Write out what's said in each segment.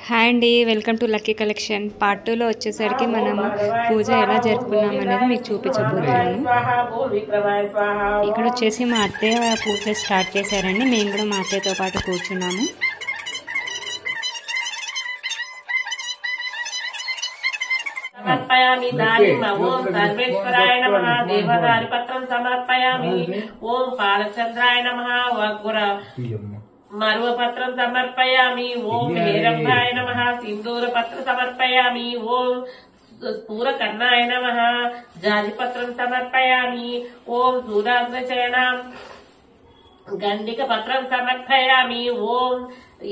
Hi అండి, welcome to lucky collection. Part 2లో వచ్చేసరికి మనం పూజ ఎలా జరుపుకున్నాం అనేది మీకు చూపించబోతున్నాను. ఇక్కడ వచ్చేసి మా అత్తయ్య పూజ స్టార్ట్ చేశారండి. మేము కూడా మా అత్తయ్యతో పాటు కూర్చున్నాము. సమర్పయామి దానిమ్మ ఓం సర్వేశ్వరాయ నమః దేవదారి పత్రం సమర్పయామి ఓం పాలచంద్రాయ నమః వగ్గుర మరువ పత్రం సమర్పయామి ఓం హేరంభాయ నమః సింధూర పత్రం సమర్పయామి ఓం స్ఫూరకర్ణాయ నమః జాజి పత్రం సమర్పయామి ఓం సూరాగ్రచయనాం గండిక పత్రం సమర్పయామి ఓం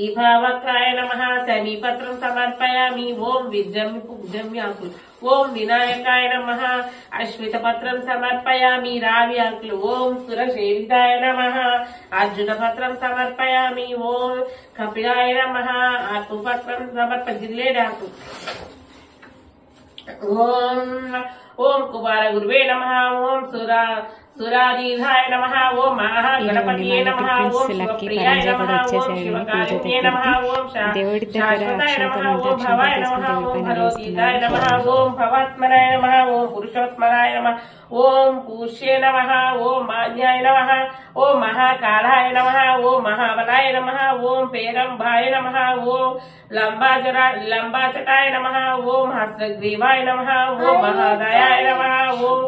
ఈభావక్రాయ నమః శమీపత్రం సమర్పయామి ఓం విద్రమ్యాకులు ఓం వినాయకాయ నమః అశ్విత పత్రం సమర్పయామి రావి ఆకులు ఓం సురసేవితాయ నమః అర్జున పత్రం సమర్పయామి ఓం కపిలాయ నమః ఆకు పత్రం జిల్లేడాకు ఓం కుమార గురువే నమః ఓం సురాధీధాయ నమః ఓం మహాగణపతియే నమః ఓం శివప్రియాయ నమః ఓం శివకారిణ్యే నమః ఓం శాశ్వతాయ నమః ఓం భవాయ నమః ఓం భగవతీతాయ నమః ఓం భవాత్మనాయ నమః ఓం పురుషోత్మనాయ నమః ఓం పూష్యే నమః ఓం మాన్యాయ నమః ఓం మహాకాలాయ నమః ఓం మహాబలాయ నమః ఓం పేరంభాయ నమః ఓం లంబాచటాయ నమః ఓం హస్రగ్రీవాయ నమః ఓం మహాదయాయ నమః ఓం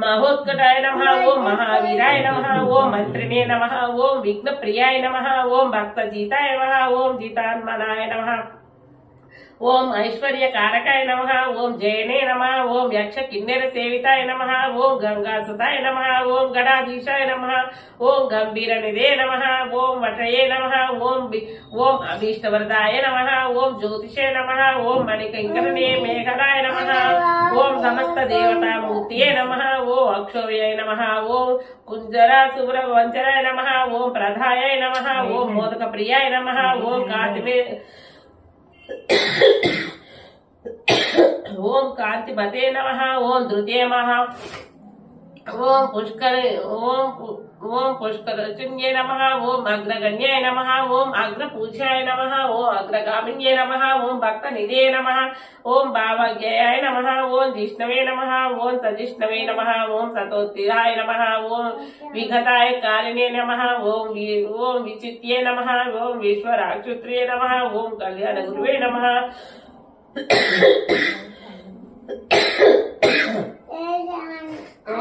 మహోత్కటాయ నమః ఓం మహావీరాయ నమః ఓం మంత్రిణే నమః ఓం విఘ్నప్రియాయ నమః ఓం భక్తజీతాయ నమః ఓం జితాన్మనాయ నమః ఓం ఐశ్వర్యకారకాయ నమః ఓం జయనే నమః ఓం యక్ష కిన్నెర సేవితాయ నమః ఓం గంగాసుతాయ నమః ఓం గడాధీశాయ నమః ఓం గంభీర నిధే నమః ఓం వటయే నమః ఓం అభీష్టవరదాయ నమః ఓం జ్యోతిషే నమః ఓం మణికంకణే మేఘనాయ నమః ఓం సమస్త దేవతామూర్తియే నమః ఓం అక్షోవ్యాయ నమః ఓం కుంజరా శుభ్ర వంచరాయ నమః ఓం ప్రధాయాయ నమః ఓం మోదక ప్రియాయ నమః ఓం కాతిమే ఓం కాంతిపతే నమః ఓం ధృతే నమః ఓం పుష్కరచున్యే నమః ఓం అగ్రగణ్యాయ నమః ఓం అగ్రపూజ్యాయ నమః ఓం అగ్రగామిన్యే నమః ఓం భక్తనిధే నమః ఓం భావజ్ఞాయ నమః ఓం జిష్ణవే నమః ఓం సజిష్ణవే నమః ఓం సతోత్తిరాయ నమః ఓం విఘతాయ కారిణే నమః ఓం విచిత్యే నమః ఓం విశ్వరాక్షుత్రియే నమః ఓం కళ్యాణ గురువే నమః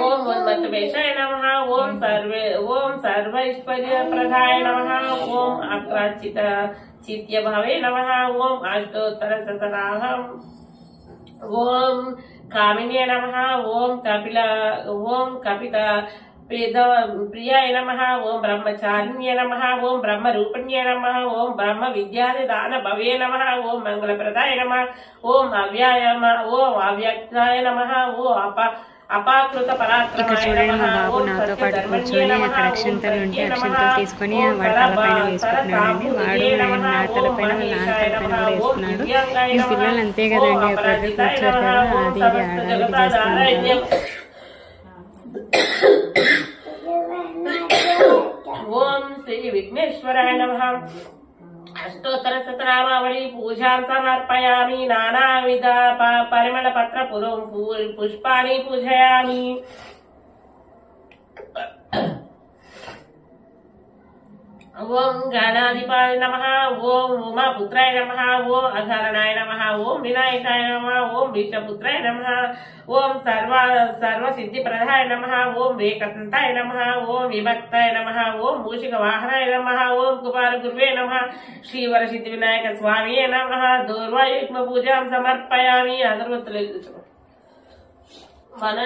ఓం ఉన్మత్తవేషాయ నమః ఓం సర్వైశ్వర్యప్రదాయ నమః ఓం అక్రాచిత చిత్యభావే నమః ఓం అష్టోత్తర శతనాహం ఓం కామిన్యే నమః ఓం కపిత ప్రియాయ నమః ఓం బ్రహ్మచారిణ్యే నమః ఓం బ్రహ్మరూపిణ్యే నమః ఓం బ్రహ్మ విద్యాదాన భవే నమః ఓం మంగళప్రదాయ నమః ఓం అవ్యక్తాయ నమః ఓం అపాకృత ఇక్కడ చూడండి, మా బాబు నాతో పాటు కూర్చొని అక్కడ అక్షంతలు ఉంటే అక్షంతలు తీసుకొని వాడి తలపైన వేసుకుంటున్నాడండి. వాడు నా తలపైన వాళ్ళ నాన్న తలపైన కూడా వేసుకున్నాడు. ఈ పిల్లలు అంతే కదండి, ఎప్పుడైతే కూర్చోరు కదా, అది ఇది ఆడాలి చేస్తున్నాడు. ఓం శ్రీ విఘ్నేశ్వరాయ నమః అష్టోత్తర శతనామావళి పూజాం సమర్పయామి నానావిధ పరిమళ పత్ర పుష్పాన్ని పూజయామి ఓం గణాధిపాయ నమః ఓం ఉమాపుత్రాయ నమః ఓం అఘరణాయ నమః ఓం వినాయకాయ నమః ఓం విష్ణుపుత్రాయ నమః ఓం సర్వసిద్ధిప్రదాయ నమః ఓం వేకంతాయ నమః ఓం విభక్తాయ నమః ఓం మూషిక వాహనాయ నమః ఓం కుమార గురువే నమః శ్రీవర సిద్ధి వినాయక స్వామియే నమః దూర్వాయుగ్మ పూజాం సమర్పయామి. అగరవత్తులు మన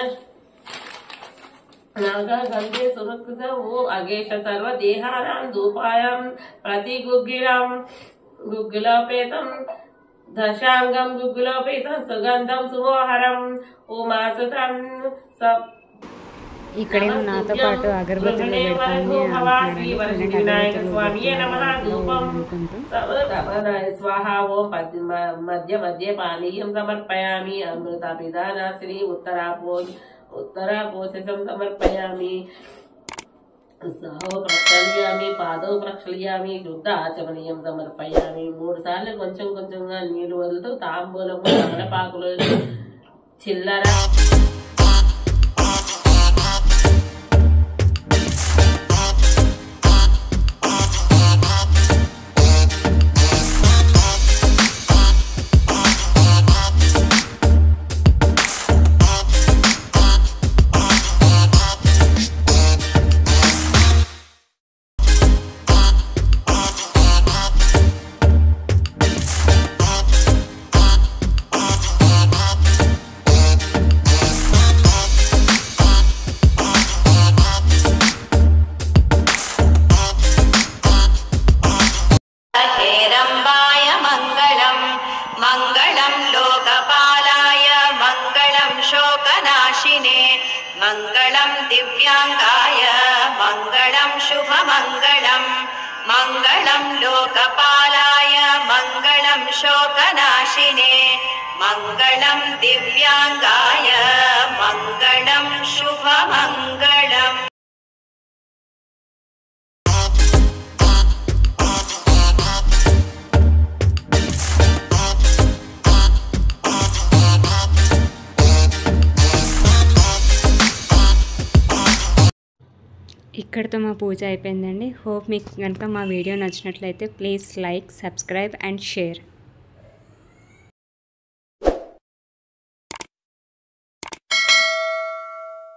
గంగే సురకృత ఓ అగేష సర్వ దేహానాం ధూపాయం ప్రతి గుగ్గిలోపేతం దశాంగం గుగ్గిలోపేతం సుగంధం సుమోహరం ఉమాసుతం ఇక్కడేమో నాతో పాటు అగరబత్తులు స్వాహ ఓం మధ్య మధ్య పానీయం సమర్పయామి అమృతపిదానాశిని ఉత్తరాపోషితం సమర్పయామి. సాహో ప్రక్షాళయామి, పాదో ప్రక్షాళయామి, శుద్ధ ఆచమనీయం సమర్పయామి. 3 సార్లు కొంచెం కొంచెంగా నీళ్లు వదులుతూ తాంబూలము, తమలపాకులు, చిల్లర, हेरम्बाय मङ्गलम् मङ्गलं लोकपालाय मङ्गलं शोकनाशिने मङ्गलं दिव्याङ्गाय मङ्गलं शुभमङ्गलम् मङ्गलं लोकपालाय मङ्गलं शोकनाशिने मङ्गलं दिव्याङ्गाय मङ्गलं शुभमङ्गलम्। ఇక్కడితో మా పూజ అయిపోయిందండి. హోప్ మీకు కనుక మా వీడియో నచ్చినట్లయితే please like, subscribe and share.